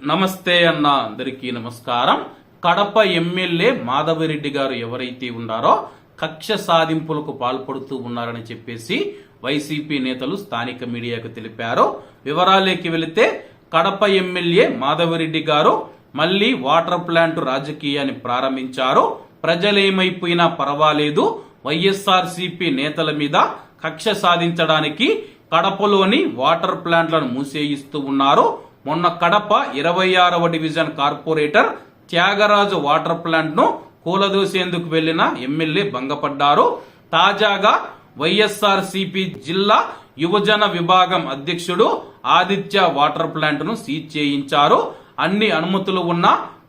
నమస్తే అన్న, అందరికీ నమస్కారం. కడప ఎమ్మెల్యే మాధవిరెడ్డి గారు ఎవరైతే ఉన్నారో కక్ష సాధింపులకు పాల్పడుతూ ఉన్నారని చెప్పేసి వైసీపీ నేతలు స్థానిక మీడియాకు తెలిపారు. వివరాలేకి వెళితే కడప ఎమ్మెల్యే మాధవిరెడ్డి గారు మళ్లీ వాటర్ ప్లాంట్ రాజకీయాన్ని ప్రారంభించారు. ప్రజలేమైపోయినా పర్వాలేదు, వైఎస్ఆర్సీపీ నేతల మీద కక్ష సాధించడానికి కడపలోని వాటర్ ప్లాంట్లను మూసేయిస్తూ ఉన్నారు. మొన్న కడప 26వ division corporator Thyagaraju water plant ను కూలదోసేందుకు వెళ్లిన ఎమ్మెల్యే భంగపడ్డారు. తాజాగా వైఎస్ఆర్సీపీ జిల్లా యువజన విభాగం అధ్యక్షుడు ఆదిత్య వాటర్ ప్లాంట్ ను సీజ్ చేయించారు. అన్ని అనుమతులు ఉన్న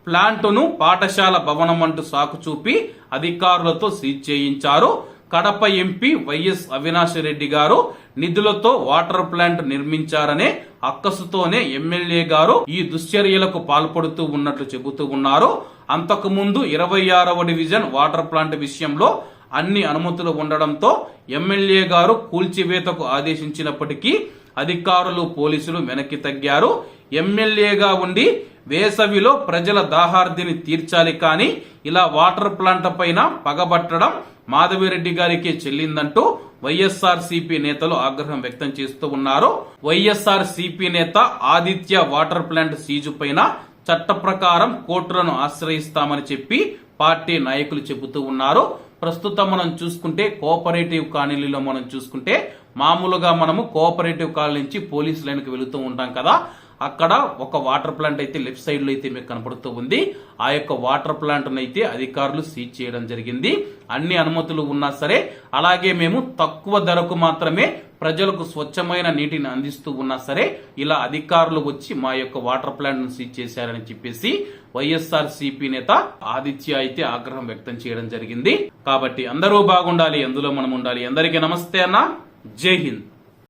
ప్లాంటును పాఠశాల భవనం అంటూ సాకు చూపి అధికారులతో సీజ్ చేయించారు. కడప ఎంపీ వైఎస్ అవినాష్ రెడ్డి గారు నిధులతో వాటర్ ప్లాంట్ నిర్మించారనే అక్కసుతోనే ఎమ్మెల్యే గారు ఈ దుశ్చర్యలకు పాల్పడుతూ ఉన్నట్లు చెబుతూ ఉన్నారు. అంతకు ముందు 26వ డివిజన్ వాటర్ ప్లాంట్ విషయంలో అన్ని అనుమతులు ఉండడంతో ఎమ్మెల్యే గారు కూల్చివేతకు ఆదేశించినప్పటికీ అధికారులు పోలీసులు వెనక్కి తగ్గారు. ఎమ్మెల్యేగా ఉండి వేసవిలో ప్రజల దాహార్దిని తీర్చాలి, కానీ ఇలా వాటర్ ప్లాంట్ పైన పగబట్టడం మాధవిరెడ్డి గారికి చెల్లిందంటూ వైఎస్ఆర్సీపీ నేతలు ఆగ్రహం వ్యక్తం చేస్తూ ఉన్నారు. వైఎస్ఆర్సీపీ నేత ఆదిత్య వాటర్ ప్లాంట్ సీజు పైన చట్ట ప్రకారం కోర్టులను ఆశ్రయిస్తామని చెప్పి పార్టీ నాయకులు చెబుతూ ఉన్నారు. ప్రస్తుతం మనం చూసుకుంటే కోఆపరేటివ్ కాలనీలో మనం చూసుకుంటే మామూలుగా మనము కోఆపరేటివ్ కాలనీ నుంచి పోలీస్ లైన్ కి వెళుతూ ఉంటాం కదా, అక్కడ ఒక వాటర్ ప్లాంట్ అయితే లెఫ్ట్ సైడ్ లో అయితే మీకు కనపడుతూ ఉంది. ఆ యొక్క వాటర్ ప్లాంట్ అయితే అధికారులు సీజ్ చేయడం జరిగింది. అన్ని అనుమతులు ఉన్నా సరే, అలాగే మేము తక్కువ ధరకు మాత్రమే ప్రజలకు స్వచ్ఛమైన నీటిని అందిస్తూ ఉన్నా సరే ఇలా అధికారులు వచ్చి మా యొక్క వాటర్ ప్లాంట్ ను సీజ్ చేశారని చెప్పేసి వైఎస్ఆర్ సిపి నేత ఆదిత్య అయితే ఆగ్రహం వ్యక్తం చేయడం జరిగింది. కాబట్టి అందరూ బాగుండాలి, అందులో మనం ఉండాలి. అందరికీ నమస్తే అన్న, జై హింద్.